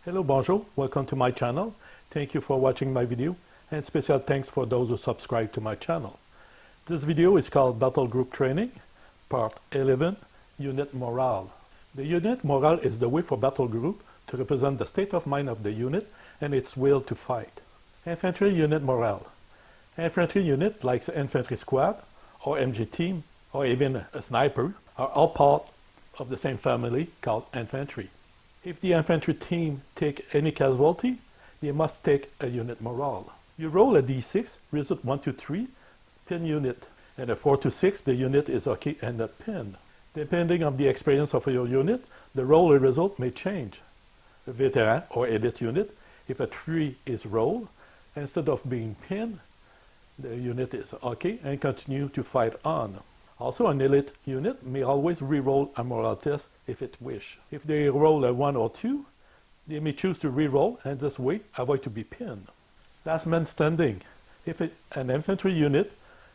Hello, bonjour, welcome to my channel. Thank you for watching my video, and special thanks for those who subscribe to my channel. This video is called Battlegroup Training, Part 11, Unit Morale. The unit morale is the way for Battlegroup to represent the state of mind of the unit and its will to fight. Infantry unit morale. Infantry unit like the infantry squad, or MG team, or even a sniper, are all part of the same family called infantry. If the infantry team take any casualty, they must take a unit morale. You roll a d6, result 1 to 3, pin unit, and a 4 to 6, the unit is okay and not pinned. Depending on the experience of your unit, the roll result may change. A veteran or elite unit, if a 3 is rolled, instead of being pinned, the unit is okay and continue to fight on. Also, an elite unit may always re-roll a morale test if it wish. If they roll a 1 or 2, they may choose to re-roll and this way avoid to be pinned. Last man standing. If an infantry unit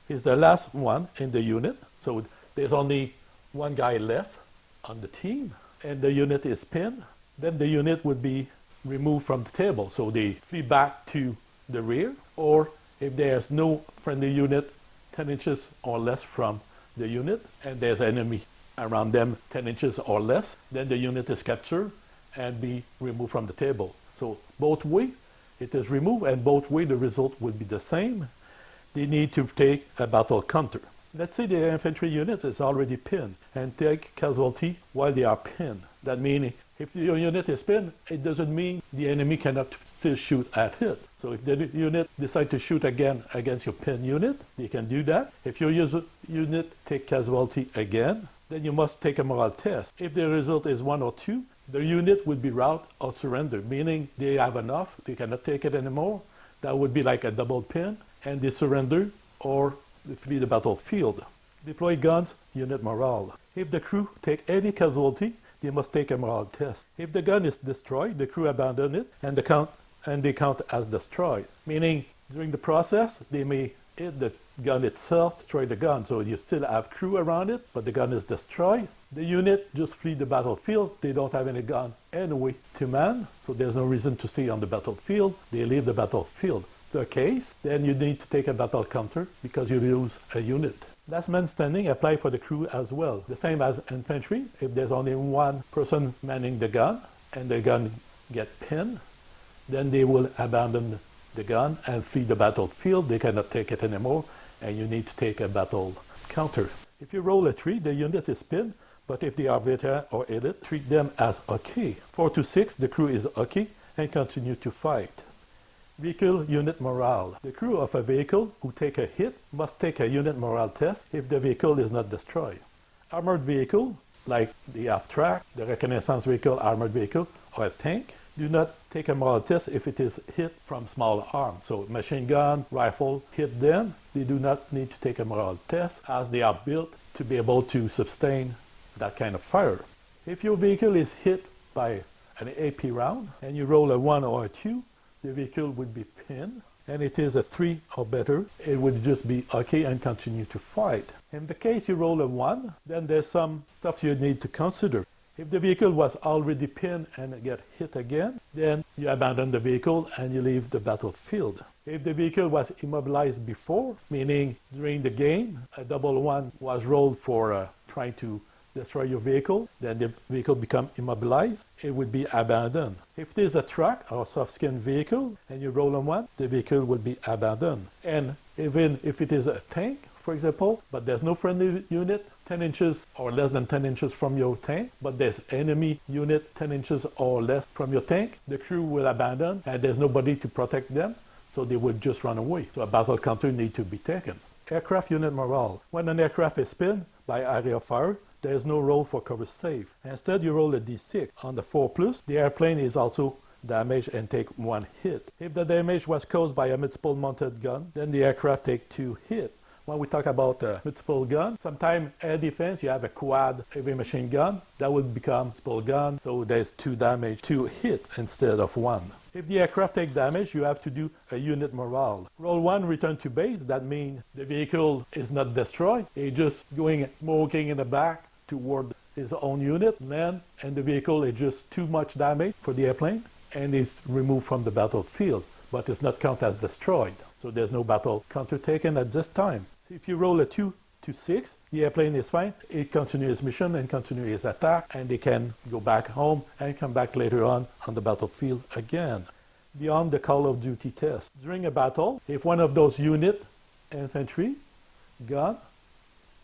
is the last one in the unit, so there's only one guy left on the team, and the unit is pinned, then the unit would be removed from the table. So they flee back to the rear, or if there's no friendly unit 10 inches or less from the unit, and there's enemy around them 10 inches or less, then the unit is captured and be removed from the table. So both way it is removed, and both way the result will be the same. They need to take a battle counter. Let's say the infantry unit is already pinned and take casualty while they are pinned. That means if your unit is pinned, it doesn't mean the enemy cannot still shoot at it. So if the unit decides to shoot again against your pinned unit, they can do that. If your unit take casualty again, then you must take a morale test. If the result is 1 or 2, the unit would be rout or surrender, meaning they have enough, they cannot take it anymore. That would be like a double pin, and they surrender or they flee the battlefield. Deploy guns, unit morale. If the crew take any casualty, they must take a morale test. If the gun is destroyed, the crew abandon it and they count as destroyed. Meaning, during the process, they may hit the gun itself, destroy the gun. So you still have crew around it, but the gun is destroyed. The unit just flee the battlefield. They don't have any gun anyway to man, so there's no reason to stay on the battlefield. They leave the battlefield. The case, then you need to take a battle counter because you lose a unit. Last man standing apply for the crew as well. The same as infantry. If there's only one person manning the gun and the gun get pinned, then they will abandon the gun and flee the battlefield. They cannot take it anymore, and you need to take a battle counter. If you roll a 3, the unit is pinned, but if they are veteran or elite, treat them as okay. 4 to 6, the crew is okay and continue to fight. Vehicle unit morale. The crew of a vehicle who take a hit must take a unit morale test if the vehicle is not destroyed. Armored vehicle, like the half-track, the reconnaissance vehicle, armored vehicle, or a tank, do not take a morale test if it is hit from small arms. So machine gun, rifle, hit them, they do not need to take a morale test as they are built to be able to sustain that kind of fire. If your vehicle is hit by an AP round and you roll a 1 or a 2, the vehicle would be pinned, and it is a 3 or better, it would just be okay and continue to fight. In the case you roll a 1, then there's some stuff you need to consider. If the vehicle was already pinned and get hit again, then you abandon the vehicle and you leave the battlefield. If the vehicle was immobilized before, meaning during the game, a double 1 was rolled for trying to destroy your vehicle, then the vehicle become immobilized, it would be abandoned. If it is a truck or soft skin vehicle and you roll on 1, the vehicle will be abandoned. And even if it is a tank, for example, but there's no friendly unit 10 inches or less than 10 inches from your tank, but there's enemy unit 10 inches or less from your tank, the crew will abandon and there's nobody to protect them, so they would just run away. So a battle counter need to be taken. Aircraft unit morale. When an aircraft is pinned by area of fire, there is no roll for cover save. Instead, you roll a d6. On the 4+, the airplane is also damaged and take 1 hit. If the damage was caused by a multiple mounted gun, then the aircraft take 2 hits. When we talk about multiple gun, sometimes air defense, you have a quad heavy machine gun, that would become multiple gun, so there's 2 damage, 2 hit instead of 1. If the aircraft take damage, you have to do a unit morale. Roll 1, return to base, that means the vehicle is not destroyed, it's just going smoking in the back toward his own unit, land, and the vehicle is just too much damage for the airplane. and is removed from the battlefield, but is not counted as destroyed. So there's no battle counter taken at this time. If you roll a 2 to 6, the airplane is fine. It continues its mission and continues its attack, and they can go back home and come back later on the battlefield again. Beyond the Call of Duty test. During a battle, if one of those unit, infantry, gun,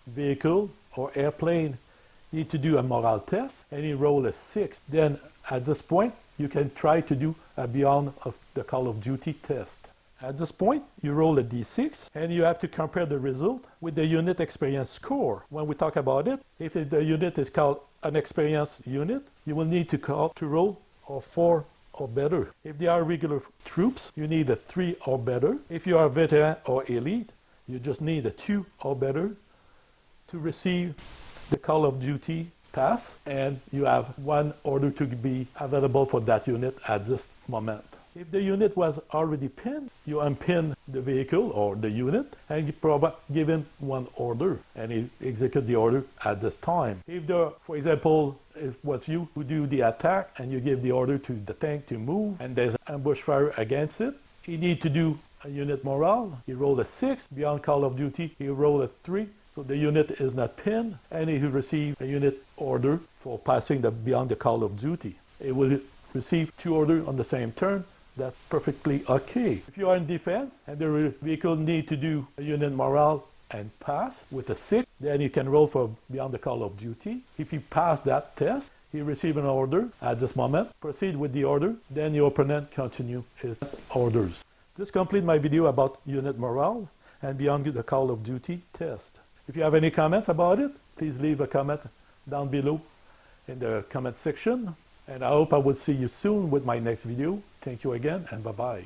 vehicle, or airplane need to do a morale test, and you roll a 6, then at this point, you can try to do a Beyond of the Call of Duty test. At this point, you roll a d6, and you have to compare the result with the unit experience score. When we talk about it, if the unit is called an experienced unit, you will need to roll a 4 or better. If they are regular troops, you need a 3 or better. If you are veteran or elite, you just need a 2 or better to receive the Call of Duty pass, and you have 1 order to be available for that unit at this moment. If the unit was already pinned, you unpin the vehicle or the unit, and you probably give him 1 order, and he execute the order at this time. If for example, if it was you who do the attack, and you give the order to the tank to move, and there's ambush fire against it, he need to do a unit morale. He rolled a 6. Beyond Call of Duty, he rolled a 3. So the unit is not pinned, and he will receive a unit order for passing beyond the Call of Duty. It will receive 2 orders on the same turn. That's perfectly okay. If you are in defense and the vehicle need to do a unit morale and pass with a 6, then you can roll for Beyond the Call of Duty. If you pass that test, you receive an order at this moment. Proceed with the order, then your opponent continue his orders. This completes my video about unit morale and Beyond the Call of Duty test. If you have any comments about it, please leave a comment down below in the comment section. And I hope I will see you soon with my next video. Thank you again, and bye-bye.